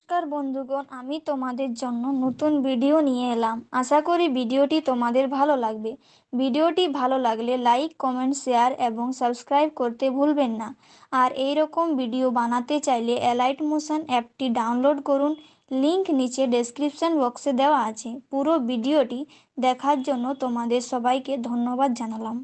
নমস্কার বন্ধুগণ, আমি তোমাদের জন্য নতুন ভিডিও নিয়ে এলাম। আশা করি ভিডিওটি তোমাদের ভালো লাগবে। ভিডিওটি ভালো লাগলে লাইক, কমেন্ট, শেয়ার এবং সাবস্ক্রাইব করতে ভুলবেন না। আর এই রকম ভিডিও বানাতে চাইলে এলাইট মোশন অ্যাপটি ডাউনলোড করুন। লিংক নিচে ডেসক্রিপশন বক্সে দেওয়া আছে। পুরো ভিডিওটি দেখার জন্য তোমাদের সবাইকে ধন্যবাদ জানালাম।